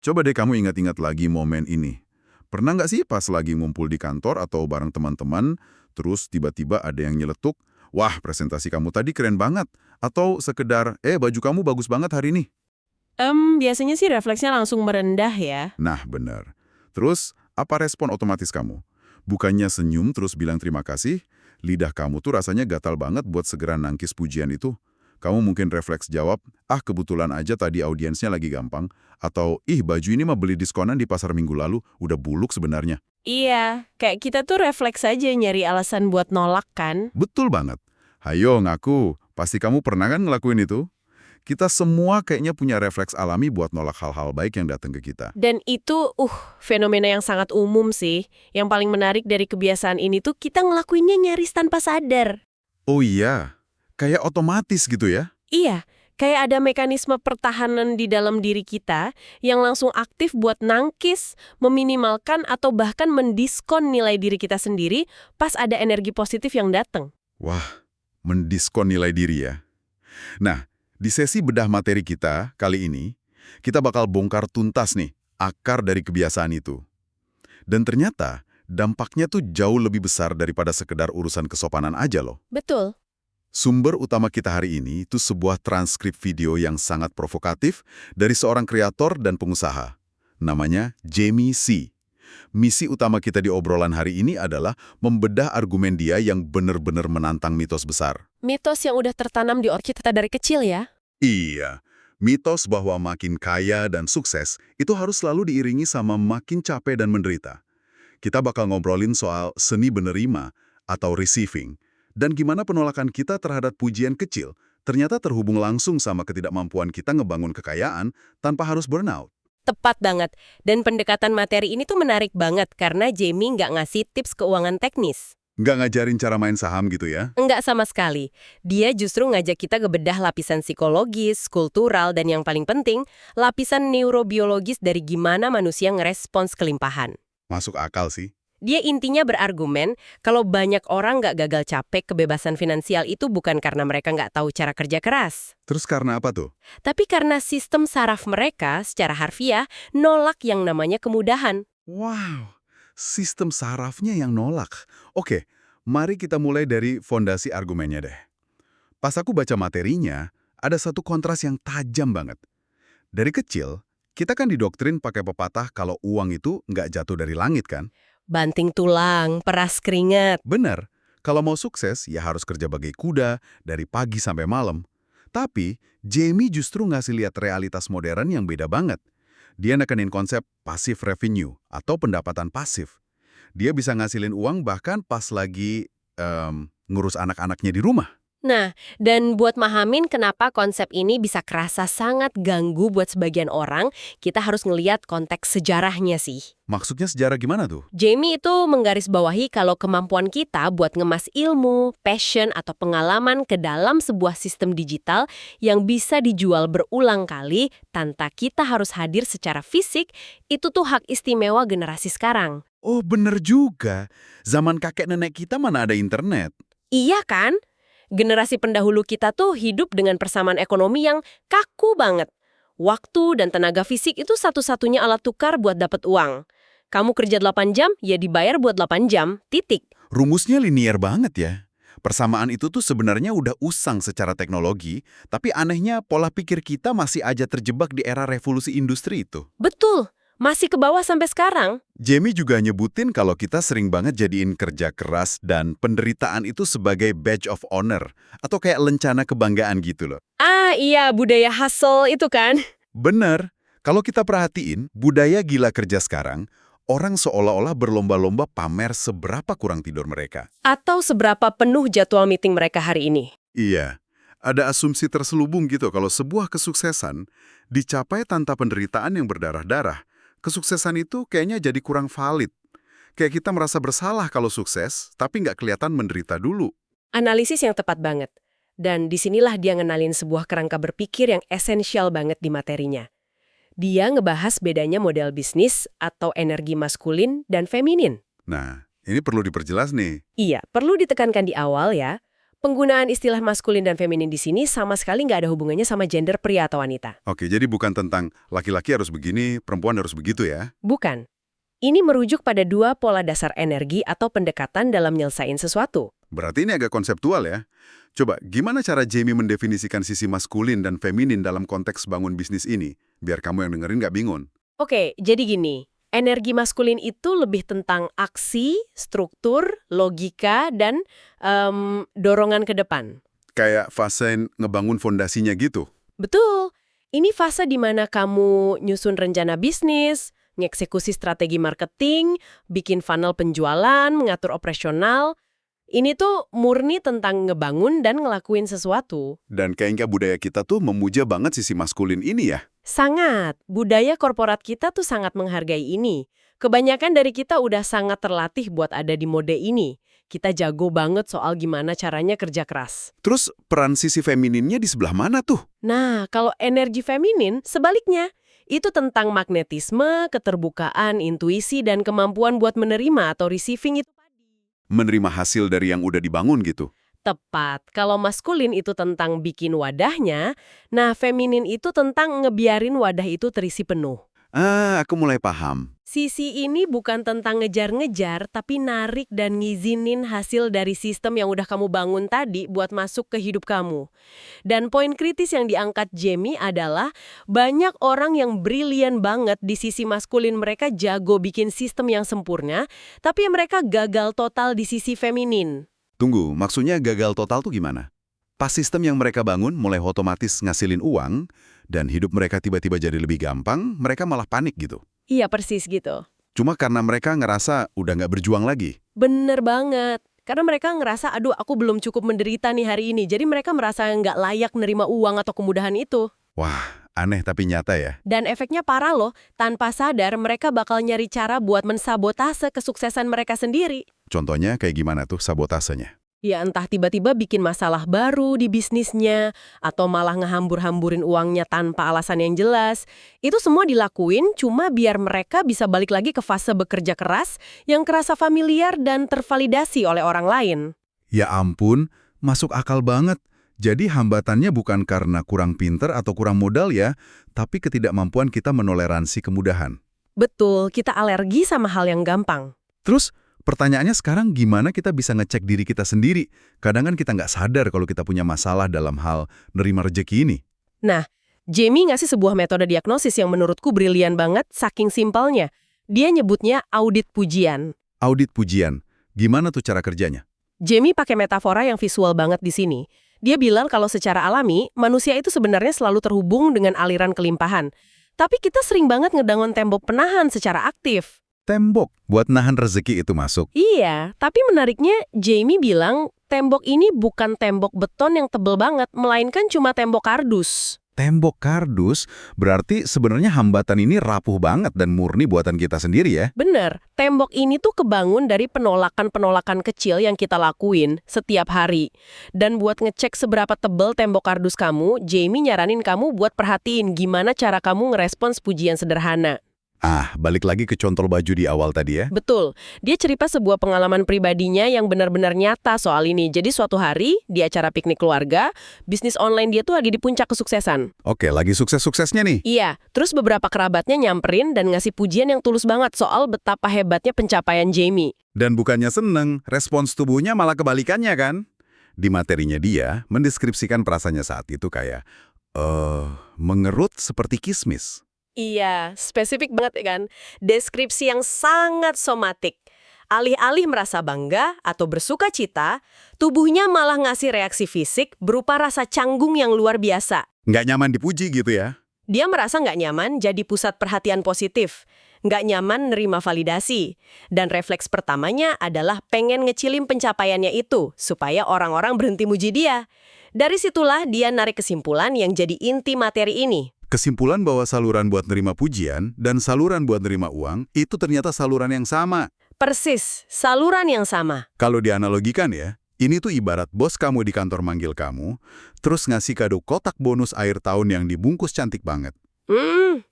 Coba deh kamu ingat-ingat lagi momen ini. Pernah nggak sih pas lagi ngumpul di kantor atau bareng teman-teman, terus tiba-tiba ada yang nyeletuk, wah presentasi kamu tadi keren banget, atau sekedar, baju kamu bagus banget hari ini. Biasanya sih refleksnya langsung merendah ya. Nah, benar. Terus, apa respon otomatis kamu? Bukannya senyum terus bilang terima kasih, lidah kamu tuh rasanya gatal banget buat segera nangkis pujian itu. Kamu mungkin refleks jawab, kebetulan aja tadi audiensnya lagi gampang. Atau, baju ini mah beli diskonan di pasar minggu lalu, udah buluk sebenarnya. Iya, kayak kita tuh refleks aja nyari alasan buat nolak kan. Betul banget. Hayo ngaku, pasti kamu pernah kan ngelakuin itu? Kita semua kayaknya punya refleks alami buat nolak hal-hal baik yang datang ke kita. Dan itu, fenomena yang sangat umum sih. Yang paling menarik dari kebiasaan ini tuh kita ngelakuinnya nyaris tanpa sadar. Oh iya, kayak otomatis gitu ya? Iya, kayak ada mekanisme pertahanan di dalam diri kita yang langsung aktif buat nangkis, meminimalkan, atau bahkan mendiskon nilai diri kita sendiri pas ada energi positif yang datang. Wah, mendiskon nilai diri ya. Nah, di sesi bedah materi kita kali ini, kita bakal bongkar tuntas nih akar dari kebiasaan itu. Dan ternyata dampaknya tuh jauh lebih besar daripada sekedar urusan kesopanan aja loh. Betul. Sumber utama kita hari ini itu sebuah transkrip video yang sangat provokatif dari seorang kreator dan pengusaha. Namanya Jamie C. Misi utama kita di obrolan hari ini adalah membedah argumen dia yang benar-benar menantang mitos besar. Mitos yang udah tertanam di otak kita dari kecil ya. Iya, mitos bahwa makin kaya dan sukses itu harus selalu diiringi sama makin capek dan menderita. Kita bakal ngobrolin soal seni menerima atau receiving, dan gimana penolakan kita terhadap pujian kecil ternyata terhubung langsung sama ketidakmampuan kita ngebangun kekayaan tanpa harus burnout. Tepat banget. Dan pendekatan materi ini tuh menarik banget karena Jamie nggak ngasih tips keuangan teknis. Nggak ngajarin cara main saham gitu ya? Enggak sama sekali. Dia justru ngajak kita ngebedah lapisan psikologis, kultural, dan yang paling penting, lapisan neurobiologis dari gimana manusia ngerespons kelimpahan. Masuk akal sih. Dia intinya berargumen kalau banyak orang nggak gagal capek kebebasan finansial itu bukan karena mereka nggak tahu cara kerja keras. Terus karena apa tuh? Tapi karena sistem saraf mereka secara harfiah nolak yang namanya kemudahan. Wow, sistem sarafnya yang nolak. Oke, mari kita mulai dari fondasi argumennya deh. Pas aku baca materinya, ada satu kontras yang tajam banget. Dari kecil, kita kan didoktrin pakai pepatah kalau uang itu nggak jatuh dari langit kan? Banting tulang, peras keringat. Bener, kalau mau sukses ya harus kerja bagai kuda dari pagi sampai malam. Tapi, Jamie justru ngasih lihat realitas modern yang beda banget. Dia nekenin konsep passive revenue atau pendapatan pasif. Dia bisa ngasilin uang bahkan pas lagi ngurus anak-anaknya di rumah. Nah, dan buat mahamin kenapa konsep ini bisa kerasa sangat ganggu buat sebagian orang, kita harus ngeliat konteks sejarahnya sih. Maksudnya sejarah gimana tuh? Jamie itu menggarisbawahi kalau kemampuan kita buat ngemas ilmu, passion, atau pengalaman ke dalam sebuah sistem digital yang bisa dijual berulang kali tanpa kita harus hadir secara fisik, itu tuh hak istimewa generasi sekarang. Oh bener juga, zaman kakek nenek kita mana ada internet. Iya kan? Generasi pendahulu kita tuh hidup dengan persamaan ekonomi yang kaku banget. Waktu dan tenaga fisik itu satu-satunya alat tukar buat dapat uang. Kamu kerja 8 jam, ya dibayar buat 8 jam, titik. Rumusnya linier banget ya. Persamaan itu tuh sebenarnya udah usang secara teknologi, tapi anehnya pola pikir kita masih aja terjebak di era revolusi industri itu. Betul, masih ke bawah sampai sekarang. Jamie juga nyebutin kalau kita sering banget jadiin kerja keras dan penderitaan itu sebagai badge of honor, atau kayak lencana kebanggaan gitu loh. Ah iya, budaya hustle itu kan. Bener, kalau kita perhatiin, budaya gila kerja sekarang, orang seolah-olah berlomba-lomba pamer seberapa kurang tidur mereka. Atau seberapa penuh jadwal meeting mereka hari ini. Iya, ada asumsi terselubung gitu kalau sebuah kesuksesan dicapai tanpa penderitaan yang berdarah-darah. Kesuksesan itu kayaknya jadi kurang valid. Kayak kita merasa bersalah kalau sukses, tapi nggak kelihatan menderita dulu. Analisis yang tepat banget. Dan disinilah dia ngenalin sebuah kerangka berpikir yang esensial banget di materinya. Dia ngebahas bedanya model bisnis atau energi maskulin dan feminin. Nah, ini perlu diperjelas nih. Iya, perlu ditekankan di awal ya, Penggunaan istilah maskulin dan feminin di sini sama sekali nggak ada hubungannya sama gender pria atau wanita. Oke, jadi bukan tentang laki-laki harus begini, perempuan harus begitu ya? Bukan. Ini merujuk pada dua pola dasar energi atau pendekatan dalam nyelesain sesuatu. Berarti ini agak konseptual ya. Coba, gimana cara Jamie mendefinisikan sisi maskulin dan feminin dalam konteks bangun bisnis ini? Biar kamu yang dengerin nggak bingung. Oke, jadi gini. Energi maskulin itu lebih tentang aksi, struktur, logika, dan dorongan ke depan. Kayak fase ngebangun fondasinya gitu. Betul. Ini fase di mana kamu nyusun rencana bisnis, ngeksekusi strategi marketing, bikin funnel penjualan, mengatur operasional. Ini tuh murni tentang ngebangun dan ngelakuin sesuatu. Dan kayaknya budaya kita tuh memuja banget sisi maskulin ini ya. Sangat. Budaya korporat kita tuh sangat menghargai ini. Kebanyakan dari kita udah sangat terlatih buat ada di mode ini. Kita jago banget soal gimana caranya kerja keras. Terus peran sisi femininnya di sebelah mana tuh? Nah, kalau energi feminin, sebaliknya. Itu tentang magnetisme, keterbukaan, intuisi, dan kemampuan buat menerima atau receiving itu tadi. Menerima hasil dari yang udah dibangun gitu. Tepat. Kalau maskulin itu tentang bikin wadahnya, nah feminin itu tentang ngebiarin wadah itu terisi penuh. Aku mulai paham. Sisi ini bukan tentang ngejar-ngejar, tapi narik dan ngizinin hasil dari sistem yang udah kamu bangun tadi buat masuk ke hidup kamu. Dan poin kritis yang diangkat Jamie adalah banyak orang yang brilian banget di sisi maskulin, mereka jago bikin sistem yang sempurna, tapi mereka gagal total di sisi feminin. Tunggu, maksudnya gagal total tuh gimana? Pas sistem yang mereka bangun mulai otomatis ngasilin uang, dan hidup mereka tiba-tiba jadi lebih gampang, mereka malah panik gitu. Iya, persis gitu. Cuma karena mereka ngerasa udah nggak berjuang lagi. Bener banget. Karena mereka ngerasa, aduh aku belum cukup menderita nih hari ini. Jadi mereka merasa nggak layak nerima uang atau kemudahan itu. Wah, aneh tapi nyata ya. Dan efeknya parah loh. Tanpa sadar mereka bakal nyari cara buat mensabotase kesuksesan mereka sendiri. Contohnya kayak gimana tuh sabotasenya? Ya entah tiba-tiba bikin masalah baru di bisnisnya, atau malah ngehambur-hamburin uangnya tanpa alasan yang jelas. Itu semua dilakuin cuma biar mereka bisa balik lagi ke fase bekerja keras yang kerasa familiar dan tervalidasi oleh orang lain. Ya ampun, masuk akal banget. Jadi hambatannya bukan karena kurang pinter atau kurang modal ya, tapi ketidakmampuan kita menoleransi kemudahan. Betul, kita alergi sama hal yang gampang. Terus, pertanyaannya sekarang gimana kita bisa ngecek diri kita sendiri? Kadang kan kita nggak sadar kalau kita punya masalah dalam hal nerima rejeki ini. Nah, Jamie ngasih sebuah metode diagnosis yang menurutku brilian banget, saking simpelnya. Dia nyebutnya audit pujian. Audit pujian, gimana tuh cara kerjanya? Jamie pakai metafora yang visual banget di sini. Dia bilang kalau secara alami, manusia itu sebenarnya selalu terhubung dengan aliran kelimpahan. Tapi kita sering banget ngebangun tembok penahan secara aktif. Tembok buat nahan rezeki itu masuk. Iya, tapi menariknya Jamie bilang tembok ini bukan tembok beton yang tebel banget, melainkan cuma tembok kardus. Tembok kardus berarti sebenarnya hambatan ini rapuh banget dan murni buatan kita sendiri ya. Bener, tembok ini tuh kebangun dari penolakan-penolakan kecil yang kita lakuin setiap hari. Dan buat ngecek seberapa tebel tembok kardus kamu, Jamie nyaranin kamu buat perhatiin gimana cara kamu ngerespons pujian sederhana. Balik lagi ke contoh baju di awal tadi ya. Betul. Dia cerita sebuah pengalaman pribadinya yang benar-benar nyata soal ini. Jadi suatu hari, di acara piknik keluarga, bisnis online dia tuh lagi di puncak kesuksesan. Oke, lagi sukses-suksesnya nih. Iya, terus beberapa kerabatnya nyamperin dan ngasih pujian yang tulus banget soal betapa hebatnya pencapaian Jamie. Dan bukannya seneng, respons tubuhnya malah kebalikannya kan? Di materinya dia, mendeskripsikan perasaannya saat itu kayak, mengerut seperti kismis. Iya, spesifik banget kan. Deskripsi yang sangat somatik. Alih-alih merasa bangga atau bersuka cita, tubuhnya malah ngasih reaksi fisik berupa rasa canggung yang luar biasa. Nggak nyaman dipuji gitu ya? Dia merasa nggak nyaman jadi pusat perhatian positif. Nggak nyaman nerima validasi. Dan refleks pertamanya adalah pengen ngecilin pencapaiannya itu, supaya orang-orang berhenti muji dia. Dari situlah dia narik kesimpulan yang jadi inti materi ini. Kesimpulan bahwa saluran buat nerima pujian dan saluran buat nerima uang itu ternyata saluran yang sama. Persis, saluran yang sama. Kalau dianalogikan ya, ini tuh ibarat bos kamu di kantor manggil kamu, terus ngasih kado kotak bonus akhir tahun yang dibungkus cantik banget.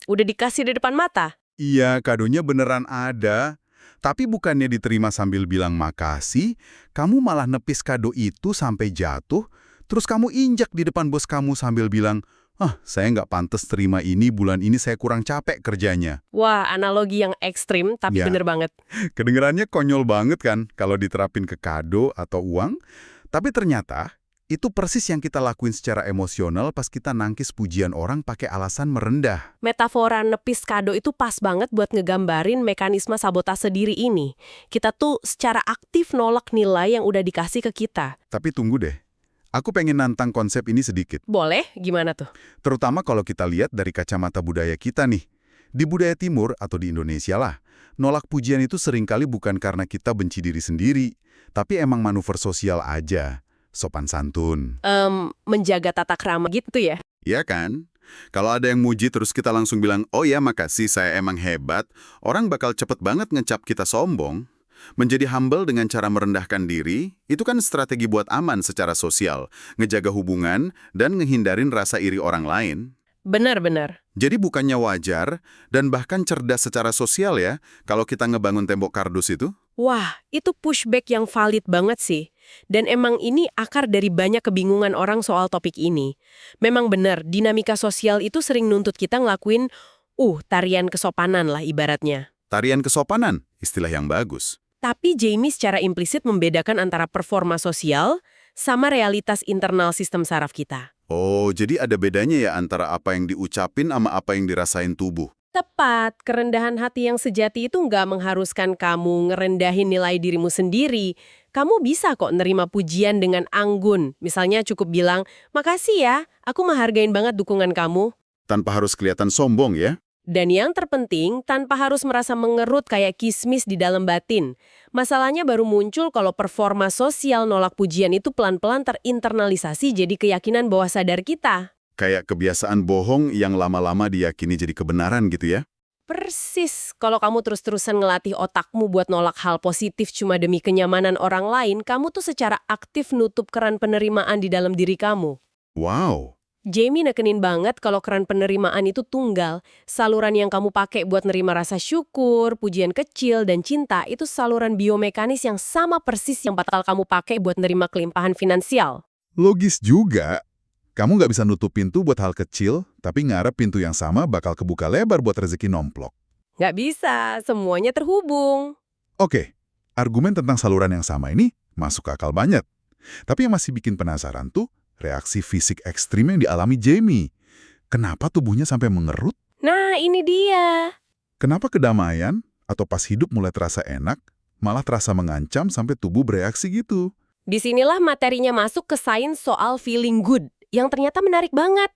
Udah dikasih di depan mata. Iya, kadonya beneran ada. Tapi bukannya diterima sambil bilang makasih, kamu malah nepis kado itu sampai jatuh, terus kamu injak di depan bos kamu sambil bilang, saya nggak pantas terima ini, bulan ini saya kurang capek kerjanya. Wah, analogi yang ekstrim tapi Ya. bener banget. Kedengerannya konyol banget kan kalau diterapin ke kado atau uang, tapi ternyata itu persis yang kita lakuin secara emosional pas kita nangkis pujian orang pakai alasan merendah. Metafora nepis kado itu pas banget buat ngegambarin mekanisme sabotase diri ini. Kita tuh secara aktif nolak nilai yang udah dikasih ke kita. Tapi tunggu deh, aku pengen nantang konsep ini sedikit. Boleh? Gimana tuh? Terutama kalau kita lihat dari kacamata budaya kita nih. Di budaya timur atau di Indonesia lah, nolak pujian itu seringkali bukan karena kita benci diri sendiri, tapi emang manuver sosial aja. Sopan santun. Menjaga tata krama gitu ya? Iya kan? Kalau ada yang muji terus kita langsung bilang, oh ya makasih saya emang hebat, orang bakal cepet banget ngecap kita sombong. Menjadi humble dengan cara merendahkan diri, itu kan strategi buat aman secara sosial, ngejaga hubungan, dan ngehindarin rasa iri orang lain. Benar-benar. Jadi bukannya wajar, dan bahkan cerdas secara sosial ya, kalau kita ngebangun tembok kardus itu? Wah, itu pushback yang valid banget sih. Dan emang ini akar dari banyak kebingungan orang soal topik ini. Memang benar, dinamika sosial itu sering nuntut kita ngelakuin, tarian kesopanan lah ibaratnya. Tarian kesopanan, istilah yang bagus. Tapi Jamie secara implisit membedakan antara performa sosial sama realitas internal sistem saraf kita. Oh, jadi ada bedanya ya antara apa yang diucapin sama apa yang dirasain tubuh. Tepat, kerendahan hati yang sejati itu nggak mengharuskan kamu ngerendahin nilai dirimu sendiri. Kamu bisa kok nerima pujian dengan anggun. Misalnya cukup bilang, makasih ya, aku menghargain banget dukungan kamu. Tanpa harus kelihatan sombong ya. Dan yang terpenting, tanpa harus merasa mengerut kayak kismis di dalam batin. Masalahnya baru muncul kalau performa sosial nolak pujian itu pelan-pelan terinternalisasi jadi keyakinan bawah sadar kita. Kayak kebiasaan bohong yang lama-lama diyakini jadi kebenaran gitu ya. Persis, kalau kamu terus-terusan ngelatih otakmu buat nolak hal positif cuma demi kenyamanan orang lain, kamu tuh secara aktif nutup keran penerimaan di dalam diri kamu. Wow. Jamie nekenin banget kalau keran penerimaan itu tunggal. Saluran yang kamu pakai buat nerima rasa syukur, pujian kecil, dan cinta itu saluran biomekanis yang sama persis yang bakal kamu pakai buat nerima kelimpahan finansial. Logis juga. Kamu nggak bisa nutup pintu buat hal kecil, tapi ngarep pintu yang sama bakal kebuka lebar buat rezeki nomplok. Nggak bisa, semuanya terhubung. Oke, argumen tentang saluran yang sama ini masuk akal banget. Tapi yang masih bikin penasaran tuh, reaksi fisik ekstrim yang dialami Jamie. Kenapa tubuhnya sampai mengerut? Nah, ini dia. Kenapa kedamaian atau pas hidup mulai terasa enak, malah terasa mengancam sampai tubuh bereaksi gitu? Disinilah materinya masuk ke sains soal feeling good, yang ternyata menarik banget.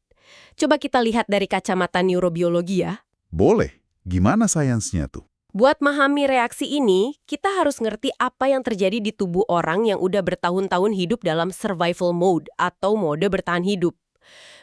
Coba kita lihat dari kacamata neurobiologi ya. Boleh. Gimana sainsnya tuh? Buat memahami reaksi ini, kita harus ngerti apa yang terjadi di tubuh orang yang udah bertahun-tahun hidup dalam survival mode atau mode bertahan hidup.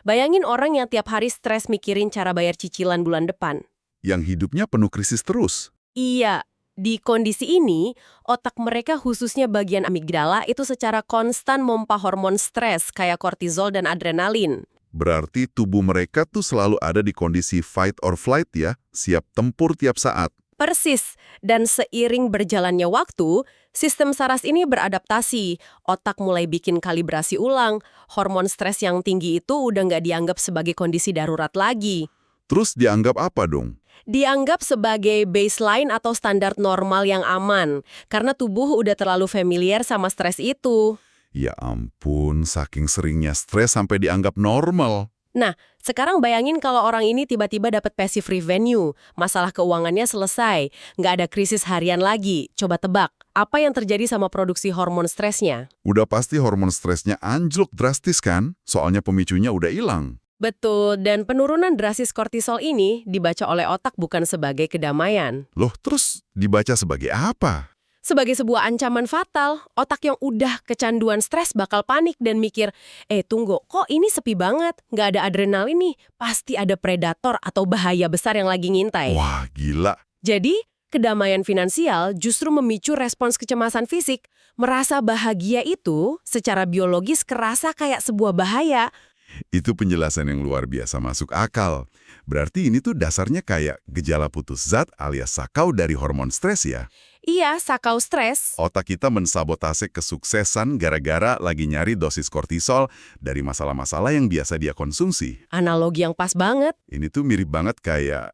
Bayangin orang yang tiap hari stres mikirin cara bayar cicilan bulan depan. Yang hidupnya penuh krisis terus. Iya, di kondisi ini, otak mereka khususnya bagian amigdala itu secara konstan mompa hormon stres kayak kortisol dan adrenalin. Berarti tubuh mereka tuh selalu ada di kondisi fight or flight ya, siap tempur tiap saat. Persis, dan seiring berjalannya waktu, sistem saraf ini beradaptasi. Otak mulai bikin kalibrasi ulang. Hormon stres yang tinggi itu udah nggak dianggap sebagai kondisi darurat lagi. Terus dianggap apa dong? Dianggap sebagai baseline atau standar normal yang aman, karena tubuh udah terlalu familiar sama stres itu. Ya ampun, saking seringnya stres sampai dianggap normal. Nah, sekarang bayangin kalau orang ini tiba-tiba dapat passive revenue, masalah keuangannya selesai, nggak ada krisis harian lagi. Coba tebak, apa yang terjadi sama produksi hormon stresnya? Udah pasti hormon stresnya anjlok drastis kan? Soalnya pemicunya udah hilang. Betul, dan penurunan drastis kortisol ini dibaca oleh otak bukan sebagai kedamaian. Loh, terus dibaca sebagai apa? Sebagai sebuah ancaman fatal, otak yang udah kecanduan stres bakal panik dan mikir, tunggu, kok ini sepi banget, nggak ada adrenalin nih, pasti ada predator atau bahaya besar yang lagi ngintai. Wah, gila. Jadi, kedamaian finansial justru memicu respons kecemasan fisik. Merasa bahagia itu secara biologis kerasa kayak sebuah bahaya. Itu penjelasan yang luar biasa masuk akal. Berarti ini tuh dasarnya kayak gejala putus zat alias sakau dari hormon stres ya. Iya, sakau stres. Otak kita mensabotase kesuksesan gara-gara lagi nyari dosis kortisol dari masalah-masalah yang biasa dia konsumsi. Analogi yang pas banget. Ini tuh mirip banget kayak,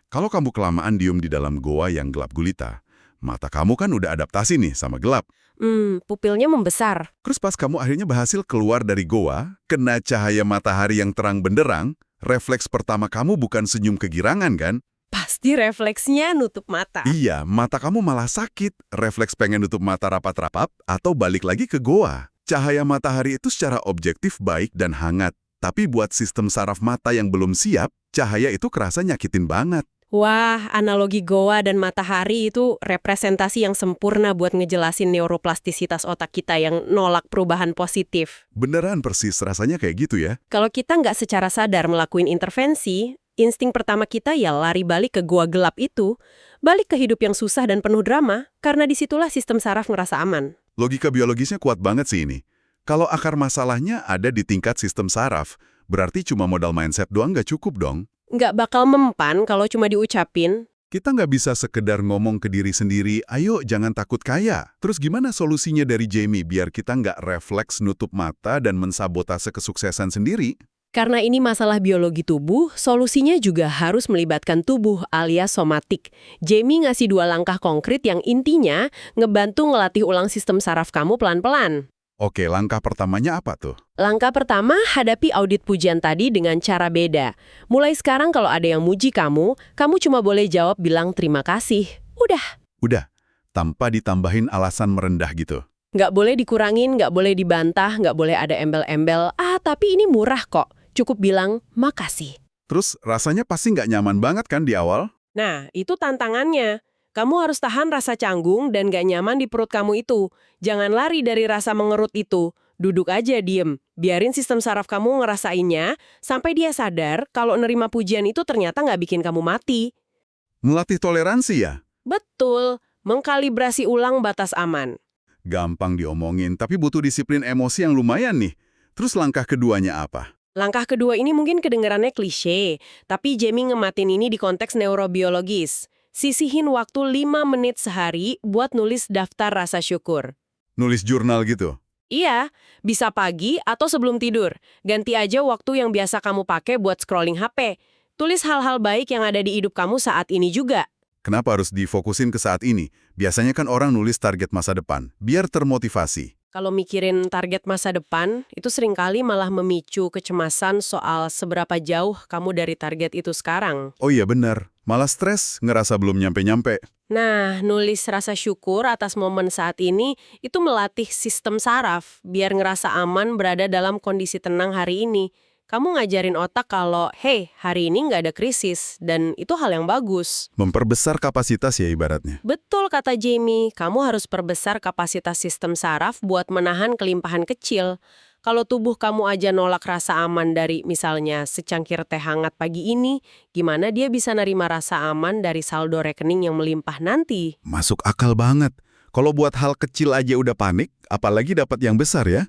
kalau kamu kelamaan diem di dalam goa yang gelap gulita, mata kamu kan udah adaptasi nih sama gelap. Pupilnya membesar. Terus pas kamu akhirnya berhasil keluar dari goa, kena cahaya matahari yang terang benderang, refleks pertama kamu bukan senyum kegirangan kan? Pasti refleksnya nutup mata. Iya, mata kamu malah sakit, refleks pengen nutup mata rapat-rapat, atau balik lagi ke goa. Cahaya matahari itu secara objektif baik dan hangat, tapi buat sistem saraf mata yang belum siap, cahaya itu kerasa nyakitin banget. Wah, analogi goa dan matahari itu representasi yang sempurna buat ngejelasin neuroplastisitas otak kita yang nolak perubahan positif. Beneran persis rasanya kayak gitu ya. Kalau kita nggak secara sadar melakukan intervensi, insting pertama kita ya lari balik ke goa gelap itu, balik ke hidup yang susah dan penuh drama, karena disitulah sistem saraf ngerasa aman. Logika biologisnya kuat banget sih ini. Kalau akar masalahnya ada di tingkat sistem saraf, berarti cuma modal mindset doang nggak cukup dong. Nggak bakal mempan kalau cuma diucapin. Kita nggak bisa sekedar ngomong ke diri sendiri, ayo jangan takut kaya. Terus gimana solusinya dari Jamie biar kita nggak refleks nutup mata dan mensabotase kesuksesan sendiri? Karena ini masalah biologi tubuh, solusinya juga harus melibatkan tubuh alias somatik. Jamie ngasih 2 langkah konkret yang intinya ngebantu ngelatih ulang sistem saraf kamu pelan-pelan. Oke, langkah pertamanya apa tuh? Langkah pertama, hadapi audit pujian tadi dengan cara beda. Mulai sekarang kalau ada yang muji kamu cuma boleh jawab bilang terima kasih. Udah, tanpa ditambahin alasan merendah gitu. Nggak boleh dikurangin, nggak boleh dibantah, nggak boleh ada embel-embel, tapi ini murah kok. Cukup bilang makasih. Terus rasanya pasti nggak nyaman banget kan di awal? Nah, itu tantangannya. Kamu harus tahan rasa canggung dan gak nyaman di perut kamu itu. Jangan lari dari rasa mengerut itu. Duduk aja diem. Biarin sistem saraf kamu ngerasainnya sampai dia sadar kalau nerima pujian itu ternyata nggak bikin kamu mati. Melatih toleransi ya? Betul. Mengkalibrasi ulang batas aman. Gampang diomongin, tapi butuh disiplin emosi yang lumayan nih. Terus langkah keduanya apa? Langkah kedua ini mungkin kedengarannya klise, tapi Jamie ngematin ini di konteks neurobiologis. Sisihin waktu 5 menit sehari buat nulis daftar rasa syukur. Nulis jurnal gitu? Iya, bisa pagi atau sebelum tidur. Ganti aja waktu yang biasa kamu pakai buat scrolling HP. Tulis hal-hal baik yang ada di hidup kamu saat ini juga. Kenapa harus difokusin ke saat ini? Biasanya kan orang nulis target masa depan, biar termotivasi. Kalau mikirin target masa depan, itu seringkali malah memicu kecemasan soal seberapa jauh kamu dari target itu sekarang. Oh iya benar, malah stres ngerasa belum nyampe-nyampe. Nah, nulis rasa syukur atas momen saat ini itu melatih sistem saraf biar ngerasa aman berada dalam kondisi tenang hari ini. Kamu ngajarin otak kalau, hey, hari ini nggak ada krisis, dan itu hal yang bagus. Memperbesar kapasitas ya ibaratnya. Betul kata Jamie, kamu harus perbesar kapasitas sistem saraf buat menahan kelimpahan kecil. Kalau tubuh kamu aja nolak rasa aman dari misalnya secangkir teh hangat pagi ini, gimana dia bisa nerima rasa aman dari saldo rekening yang melimpah nanti? Masuk akal banget. Kalau buat hal kecil aja udah panik, apalagi dapat yang besar ya.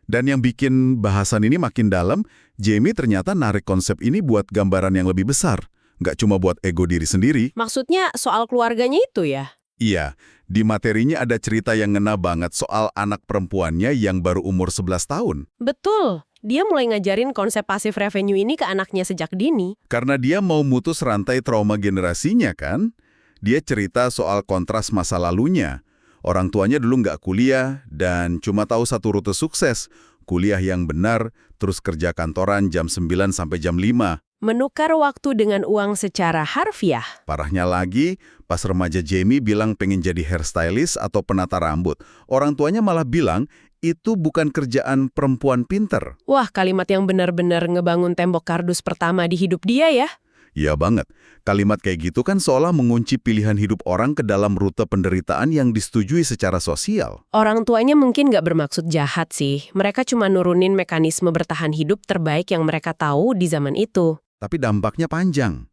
Dan yang bikin bahasan ini makin dalam, Jamie ternyata narik konsep ini buat gambaran yang lebih besar. Nggak cuma buat ego diri sendiri. Maksudnya soal keluarganya itu ya? Iya, di materinya ada cerita yang ngena banget soal anak perempuannya yang baru umur 11 tahun. Betul. Dia mulai ngajarin konsep passive revenue ini ke anaknya sejak dini. Karena dia mau mutus rantai trauma generasinya kan? Dia cerita soal kontras masa lalunya. Orang tuanya dulu nggak kuliah dan cuma tahu satu rute sukses. Kuliah yang benar, terus kerja kantoran jam 9 sampai jam 5. Menukar waktu dengan uang secara harfiah. Parahnya lagi, pas remaja Jamie bilang pengen jadi hairstylist atau penata rambut. Orang tuanya malah bilang, itu bukan kerjaan perempuan pinter. Wah, kalimat yang benar-benar ngebangun tembok kardus pertama di hidup dia ya. Iya banget. Kalimat kayak gitu kan seolah mengunci pilihan hidup orang ke dalam rute penderitaan yang disetujui secara sosial. Orang tuanya mungkin nggak bermaksud jahat sih. Mereka cuma nurunin mekanisme bertahan hidup terbaik yang mereka tahu di zaman itu. Tapi dampaknya panjang.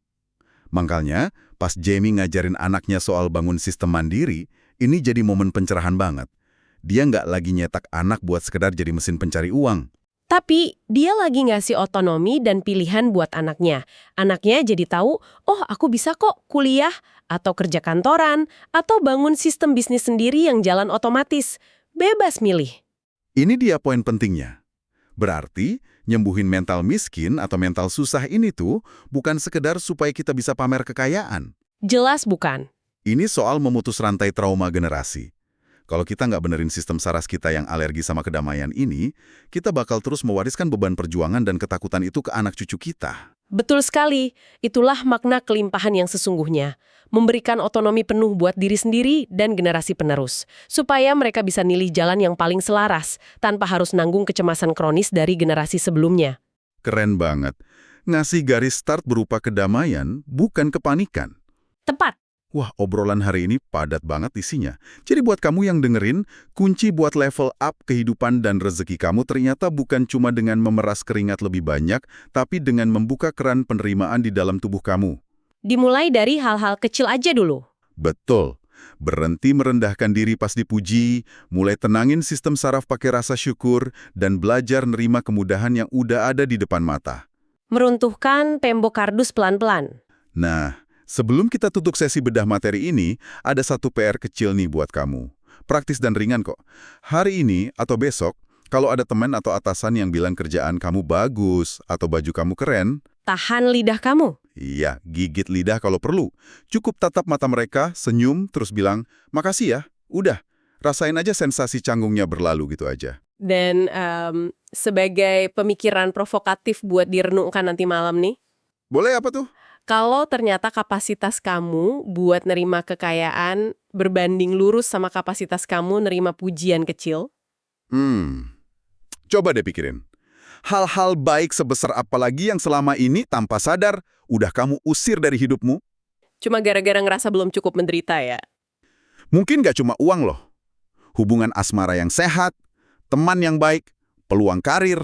Makanya, pas Jamie ngajarin anaknya soal bangun sistem mandiri, ini jadi momen pencerahan banget. Dia nggak lagi nyetak anak buat sekedar jadi mesin pencari uang. Tapi dia lagi ngasih otonomi dan pilihan buat anaknya. Anaknya jadi tahu, oh aku bisa kok kuliah, atau kerja kantoran, atau bangun sistem bisnis sendiri yang jalan otomatis. Bebas milih. Ini dia poin pentingnya. Berarti, nyembuhin mental miskin atau mental susah ini tuh bukan sekedar supaya kita bisa pamer kekayaan. Jelas bukan? Ini soal memutus rantai trauma generasi. Kalau kita nggak benerin sistem saraf kita yang alergi sama kedamaian ini, kita bakal terus mewariskan beban perjuangan dan ketakutan itu ke anak cucu kita. Betul sekali. Itulah makna kelimpahan yang sesungguhnya. Memberikan otonomi penuh buat diri sendiri dan generasi penerus. Supaya mereka bisa milih jalan yang paling selaras, tanpa harus nanggung kecemasan kronis dari generasi sebelumnya. Keren banget. Ngasih garis start berupa kedamaian, bukan kepanikan. Tepat. Wah, obrolan hari ini padat banget isinya. Jadi buat kamu yang dengerin, kunci buat level up kehidupan dan rezeki kamu ternyata bukan cuma dengan memeras keringat lebih banyak, tapi dengan membuka keran penerimaan di dalam tubuh kamu. Dimulai dari hal-hal kecil aja dulu. Betul. Berhenti merendahkan diri pas dipuji, mulai tenangin sistem saraf pakai rasa syukur, dan belajar nerima kemudahan yang udah ada di depan mata. Meruntuhkan tembok kardus pelan-pelan. Nah, sebelum kita tutup sesi bedah materi ini, ada satu PR kecil nih buat kamu. Praktis dan ringan kok. Hari ini atau besok, kalau ada teman atau atasan yang bilang kerjaan kamu bagus atau baju kamu keren, Tahan lidah kamu. iya, gigit lidah kalau perlu. Cukup tatap mata mereka, senyum, terus bilang, makasih ya, udah. Rasain aja sensasi canggungnya berlalu gitu aja. Dan sebagai pemikiran provokatif buat direnungkan nanti malam nih, Boleh apa tuh? kalau ternyata kapasitas kamu buat nerima kekayaan berbanding lurus sama kapasitas kamu nerima pujian kecil, Coba deh pikirin. Hal-hal baik sebesar apa lagi yang selama ini tanpa sadar udah kamu usir dari hidupmu? cuma gara-gara ngerasa belum cukup menderita ya. Mungkin nggak cuma uang loh. Hubungan asmara yang sehat, teman yang baik, peluang karir.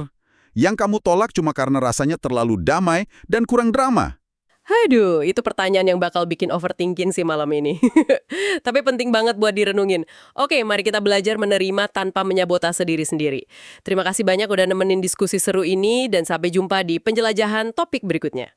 Yang kamu tolak cuma karena rasanya terlalu damai dan kurang drama. Aduh, itu pertanyaan yang bakal bikin overthinking sih malam ini. Tapi penting banget buat direnungin. Oke, mari kita belajar menerima tanpa menyabotase diri sendiri. Terima kasih banyak udah nemenin diskusi seru ini dan sampai jumpa di penjelajahan topik berikutnya.